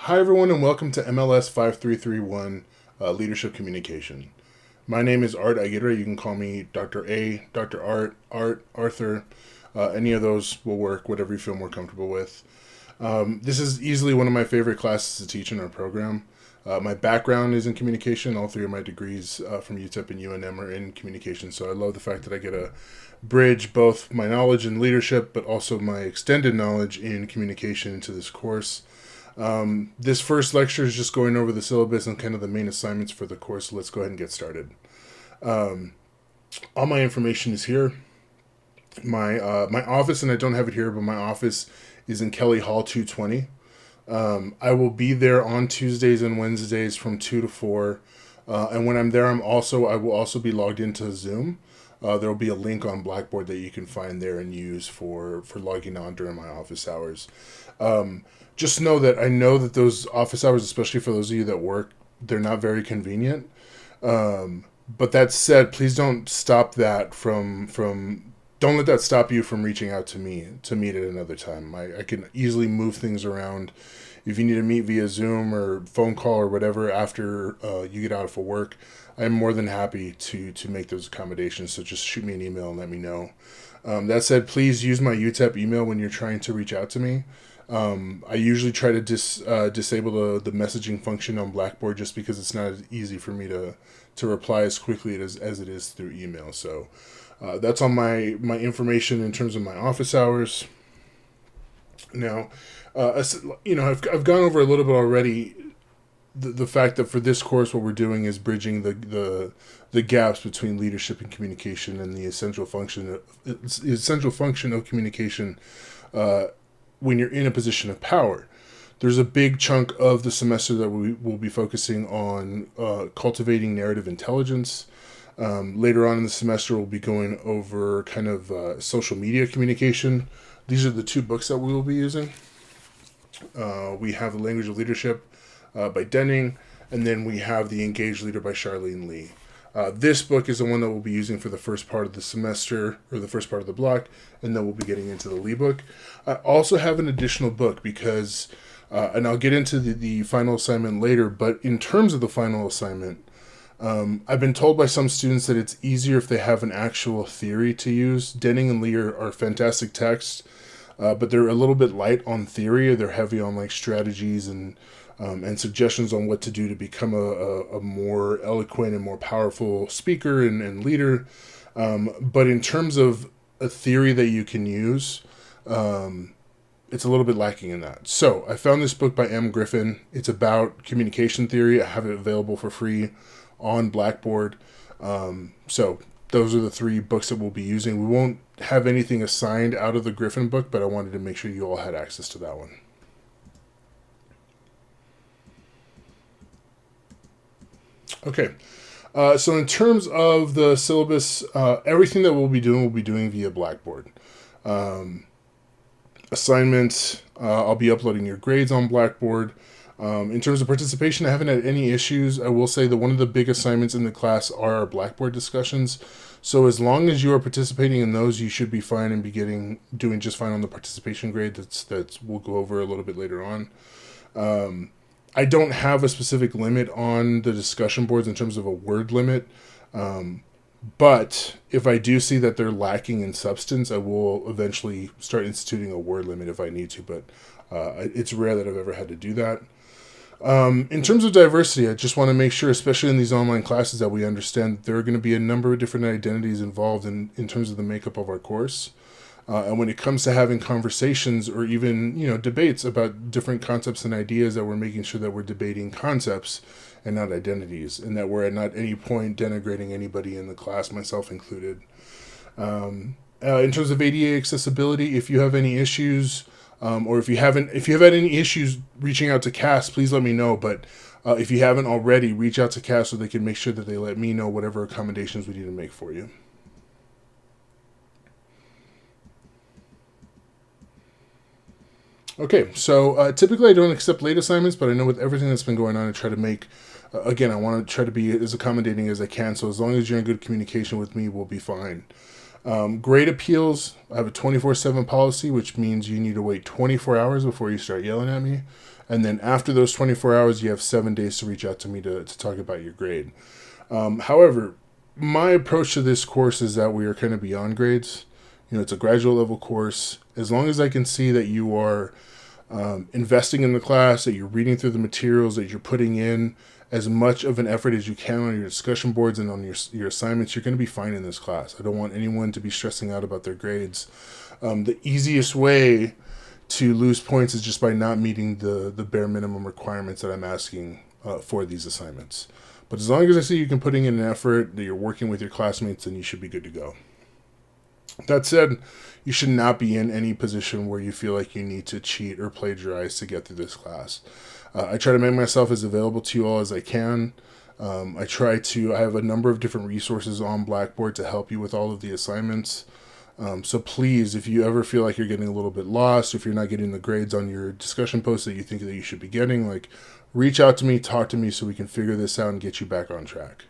Hi, everyone, and welcome to MLS 5331 Leadership Communication. My name is Art Aguirre. You can call me Dr. A, Dr. Art, Arthur. Any of those will work, whatever you feel more comfortable with. This is easily one of my favorite classes to teach in our program. My background is in communication. All three of my degrees from UTEP and UNM are in communication, so I love the fact that I get to bridge both my knowledge in leadership, but also my extended knowledge in communication into this course. This first lecture is just going over the syllabus and kind of the main assignments for the course. So let's go ahead and get started. All my information is here. My office, and I don't have it here, but my office is in Kelly Hall 220. I will be there on Tuesdays and Wednesdays from 2 to 4. And when I'm there, I will also be logged into Zoom. There will be a link on Blackboard that you can find there and use for logging on during my office hours. Just know that those office hours, especially for those of you that work, they're not very convenient. But that said, please don't stop that don't let that stop you from reaching out to me to meet at another time. I can easily move things around. If you need to meet via Zoom or phone call or whatever after you get out for work, I'm more than happy to make those accommodations. So just shoot me an email and let me know. That said, please use my UTEP email when you're trying to reach out to me. I usually try to disable the messaging function on Blackboard just because it's not as easy for me to reply as quickly as it is through email. So that's all my information in terms of my office hours. Now, I've gone over a little bit already the fact that for this course, what we're doing is bridging the gaps between leadership and communication and the essential function of communication when you're in a position of power. There's a big chunk of the semester that we will be focusing on cultivating narrative intelligence. Later on in the semester, we'll be going over kind of social media communication. These are the two books that we will be using. We have The Language of Leadership by Denning, and then we have The Engaged Leader by Charlene Lee. This book is the one that we'll be using for the first part of the semester, or the first part of the block, and then we'll be getting into the Lee book. I also have an additional book because, and I'll get into the final assignment later, but in terms of the final assignment, I've been told by some students that it's easier if they have an actual theory to use. Denning and Lee are fantastic texts, but they're a little bit light on theory. They're heavy on like strategies and suggestions on what to do to become a more eloquent and more powerful speaker and leader. But in terms of a theory that you can use, it's a little bit lacking in that. So I found this book by M. Griffin. It's about communication theory. I have it available for free on Blackboard. So those are the three books that we'll be using. We won't have anything assigned out of the Griffin book, but I wanted to make sure you all had access to that one. Okay, so in terms of the syllabus, everything that we'll be doing via Blackboard. Assignments, I'll be uploading your grades on Blackboard. In terms of participation, I haven't had any issues. I will say that one of the big assignments in the class are our Blackboard discussions. So as long as you are participating in those, you should be fine and be doing just fine on the participation grade. That's we'll go over a little bit later on. I don't have a specific limit on the discussion boards in terms of a word limit. But if I do see that they're lacking in substance, I will eventually start instituting a word limit if I need to. But it's rare that I've ever had to do that. In terms of diversity, I just want to make sure, especially in these online classes, that we understand that there are going to be a number of different identities involved in terms of the makeup of our course. And when it comes to having conversations or even, debates about different concepts and ideas, that we're making sure that we're debating concepts and not identities, and that we're at not any point denigrating anybody in the class, myself included. In terms of ADA accessibility, if you have any issues, or if you have had any issues reaching out to CAS, please let me know. But if you haven't already, reach out to CAS so they can make sure that they let me know whatever accommodations we need to make for you. Okay, so typically I don't accept late assignments, but I know with everything that's been going on, I try to make, I want to try to be as accommodating as I can. So as long as you're in good communication with me, we'll be fine. Grade appeals, I have a 24/7 policy, which means you need to wait 24 hours before you start yelling at me. And then after those 24 hours, you have 7 days to reach out to me to talk about your grade. However, my approach to this course is that we are kind of beyond grades. It's a graduate level course. As long as I can see that you are investing in the class, that you're reading through the materials, that you're putting in as much of an effort as you can on your discussion boards and on your assignments, you're going to be fine in this class. I don't want anyone to be stressing out about their grades. The easiest way to lose points is just by not meeting the bare minimum requirements that I'm asking for these assignments. But as long as I see you can putting in an effort, that you're working with your classmates, then you should be good to go. That said, you should not be in any position where you feel like you need to cheat or plagiarize to get through this class. I try to make myself as available to you all as I can. I have a number of different resources on Blackboard to help you with all of the assignments. So please, if you ever feel like you're getting a little bit lost, if you're not getting the grades on your discussion posts that you think that you should be getting, reach out to me, talk to me so we can figure this out and get you back on track.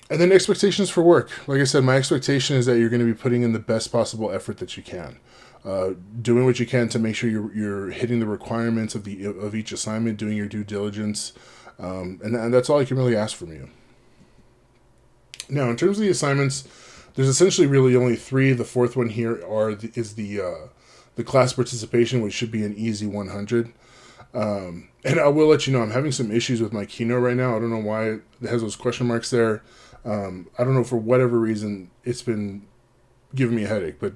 And then expectations for work. Like I said, my expectation is that you're going to be putting in the best possible effort that you can. Doing what you can to make sure you're hitting the requirements of each assignment, doing your due diligence. And that's all I can really ask from you. Now, in terms of the assignments, there's essentially really only 3. The fourth one here is the class participation, which should be an easy 100. And I will let you know, I'm having some issues with my Keynote right now. I don't know why it has those question marks there. I don't know, for whatever reason, it's been giving me a headache, but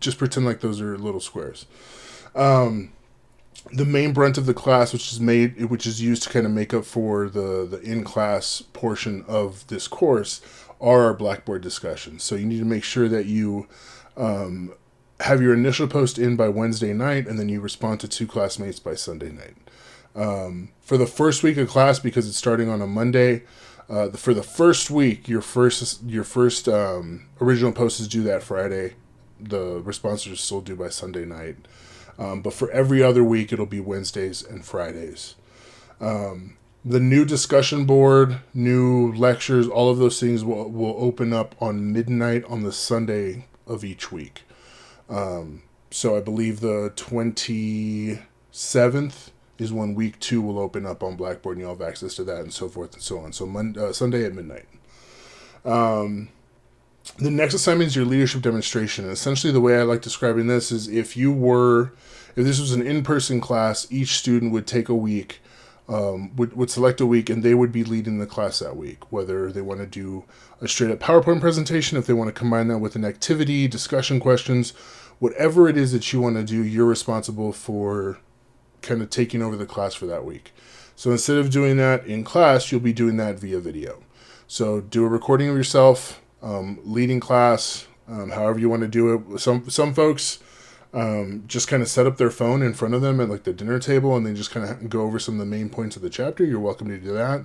just pretend like those are little squares. The main brunt of the class, which is used to kind of make up for the in-class portion of this course, are our Blackboard discussions. So you need to make sure that you have your initial post in by Wednesday night, and then you respond to 2 classmates by Sunday night. For the first week of class, because it's starting on a Monday, for the first week, your first original post is due that Friday. The responses are still due by Sunday night. But for every other week, it'll be Wednesdays and Fridays. The new discussion board, new lectures, all of those things will open up on midnight on the Sunday of each week. So I believe the 27th is when week 2 will open up on Blackboard, and you'll have access to that and so forth and so on. So Sunday at midnight. The next assignment is your leadership demonstration. And essentially the way I like describing this is if this was an in-person class, each student would take a week, would select a week, and they would be leading the class that week, whether they want to do a straight up PowerPoint presentation, if they want to combine that with an activity, discussion questions, whatever it is that you want to do, you're responsible for kind of taking over the class for that week. So instead of doing that in class, you'll be doing that via video. So do a recording of yourself, leading class, however you want to do it. Some folks just kind of set up their phone in front of them at the dinner table, and they just kind of go over some of the main points of the chapter. You're welcome to do that.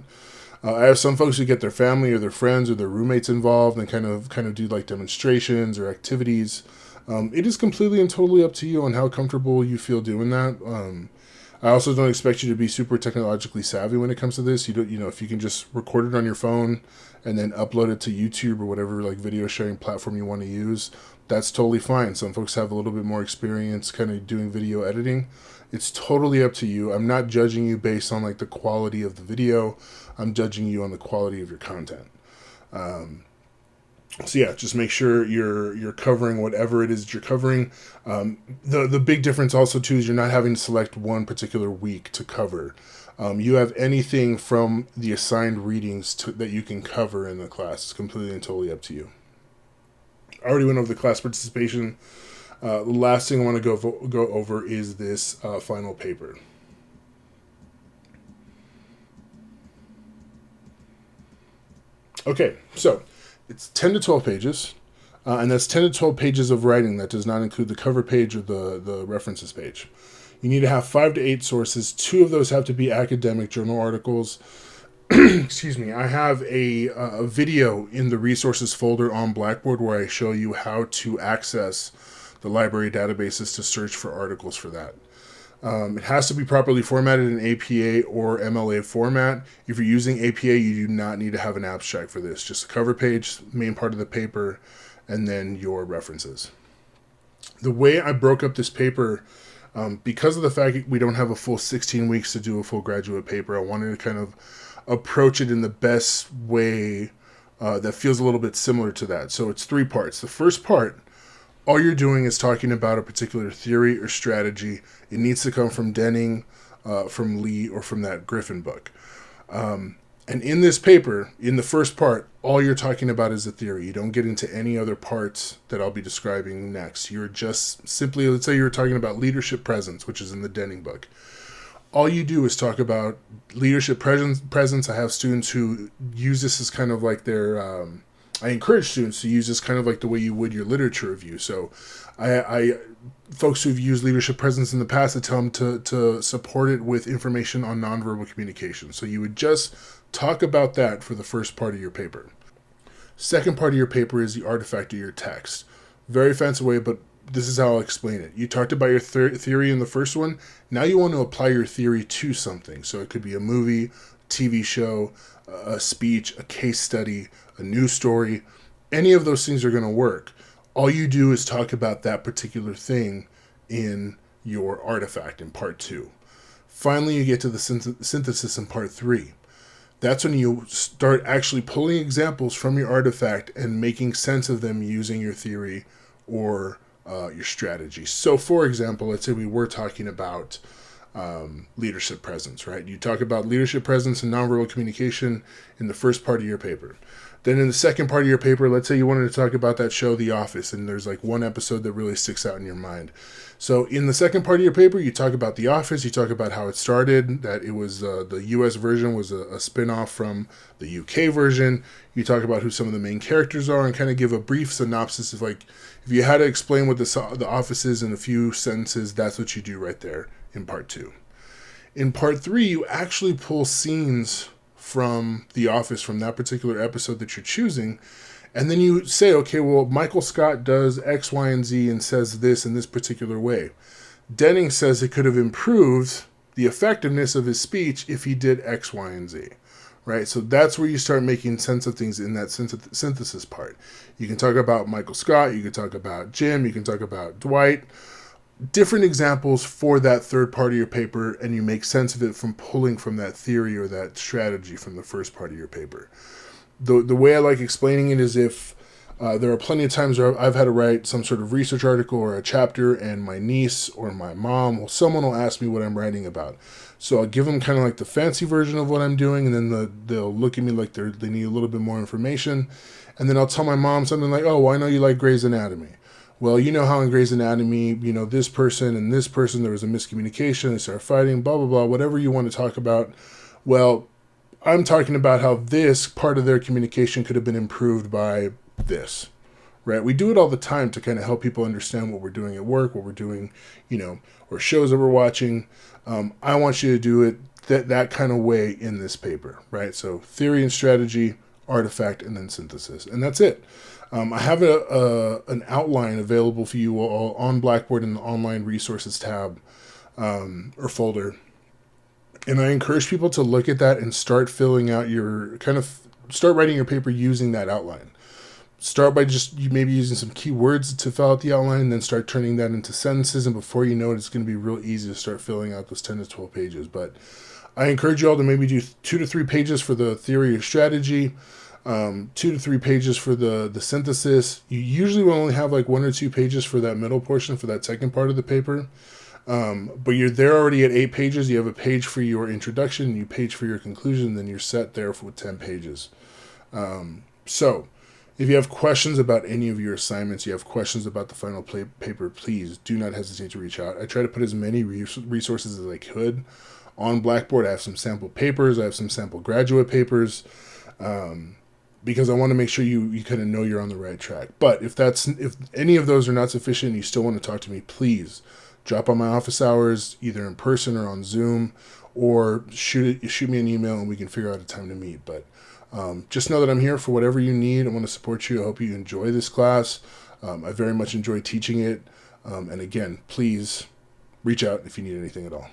I have some folks who get their family or their friends or their roommates involved and kind of do demonstrations or activities. It is completely and totally up to you on how comfortable you feel doing that. I also don't expect you to be super technologically savvy when it comes to this. If you can just record it on your phone and then upload it to YouTube or whatever video sharing platform you want to use, that's totally fine. Some folks have a little bit more experience kind of doing video editing. It's totally up to you. I'm not judging you based on the quality of the video. I'm judging you on the quality of your content. So yeah, just make sure you're covering whatever it is that you're covering. The big difference also too is you're not having to select one particular week to cover. You have anything from the assigned readings that you can cover in the class. It's completely and totally up to you. I already went over the class participation. The last thing I want to go over is this final paper. Okay, so it's 10 to 12 pages, and that's 10 to 12 pages of writing. That does not include the cover page or the references page. You need to have 5 to 8 sources. 2 of those have to be academic journal articles. Excuse me. I have a video in the resources folder on Blackboard where I show you how to access the library databases to search for articles for that. It has to be properly formatted in APA or MLA format. If you're using APA, you do not need to have an abstract for this. Just the cover page, main part of the paper, and then your references. The way I broke up this paper Because of the fact that we don't have a full 16 weeks to do a full graduate paper, I wanted to kind of approach it in the best way that feels a little bit similar to that. So it's 3 parts. The first part, all you're doing is talking about a particular theory or strategy. It needs to come from Denning, from Lee, or from that Griffin book. And in this paper, in the first part, all you're talking about is the theory. You don't get into any other parts that I'll be describing next. You're just simply, let's say you're talking about leadership presence, which is in the Denning book. All you do is talk about leadership presence. I have students who use this as kind of like their, I encourage students to use this kind of like the way you would your literature review. So I folks who've used leadership presence in the past, I tell them to support it with information on nonverbal communication. So you would just talk about that for the first part of your paper. Second part of your paper is the artifact of your text. Very fancy way, but this is how I'll explain it. You talked about your theory in the first one. Now you want to apply your theory to something. So it could be a movie, TV show, a speech, a case study, a news story. Any of those things are going to work. All you do is talk about that particular thing in your artifact in part 2. Finally, you get to the synthesis in part 3. That's when you start actually pulling examples from your artifact and making sense of them using your theory or your strategy. So, for example, let's say we were talking about leadership presence, right? You talk about leadership presence and nonverbal communication in the first part of your paper. Then in the second part of your paper, let's say you wanted to talk about that show, The Office, and there's like one episode that really sticks out in your mind. So in the second part of your paper, you talk about The Office, you talk about how it started, that it was the US version was a spin-off from the UK version. You talk about who some of the main characters are and kind of give a brief synopsis of like, if you had to explain what the Office is in a few sentences, that's what you do right there in part 2. In part 3, you actually pull scenes from The Office, from that particular episode that you're choosing, and then you say, okay, well, Michael Scott does X, Y, and Z and says this in this particular way. Denning says it could have improved the effectiveness of his speech if he did X, Y, and Z, right? So that's where you start making sense of things in that synthesis part. You can talk about Michael Scott, you can talk about Jim, you can talk about Dwight, different examples for that third part of your paper, and you make sense of it from pulling from that theory or that strategy from the first part of your paper. The way I like explaining it is if there are plenty of times where I've had to write some sort of research article or a chapter, and my niece or my mom or someone will ask me what I'm writing about. So I'll give them kind of like the fancy version of what I'm doing, and then they'll look at me like they need a little bit more information. And then I'll tell my mom something like, oh, well, I know you like Grey's Anatomy. Well, you know how in Grey's Anatomy, you know, this person and this person, there was a miscommunication, they started fighting, blah, blah, blah, whatever you want to talk about. Well, I'm talking about how this part of their communication could have been improved by this, right? We do it all the time to kind of help people understand what we're doing at work, what we're doing, you know, or shows that we're watching. I want you to do it that kind of way in this paper, right? So theory and strategy, artifact, and then synthesis. And that's it. I have an outline available for you all on Blackboard in the online resources tab or folder. And I encourage people to look at that and start filling out start writing your paper using that outline. Start by just maybe using some keywords to fill out the outline, and then start turning that into sentences. And before you know it, it's going to be real easy to start filling out those 10 to 12 pages. But I encourage you all to maybe do 2 to 3 pages for the theory or strategy, 2 to 3 pages for the synthesis. You usually will only have like 1 or 2 pages for that middle portion, for that second part of the paper. But you're there already at 8 pages. You have a page for your introduction, you page for your conclusion, then you're set there with 10 pages. So if you have questions about any of your assignments, you have questions about the final paper, please do not hesitate to reach out. I try to put as many resources as I could on Blackboard. I have some sample papers. I have some sample graduate papers. Because I want to make sure you kind of know you're on the right track. But if any of those are not sufficient and you still want to talk to me, please drop on my office hours, either in person or on Zoom, or shoot me an email and we can figure out a time to meet. But just know that I'm here for whatever you need. I want to support you. I hope you enjoy this class. I very much enjoy teaching it. And again, please reach out if you need anything at all.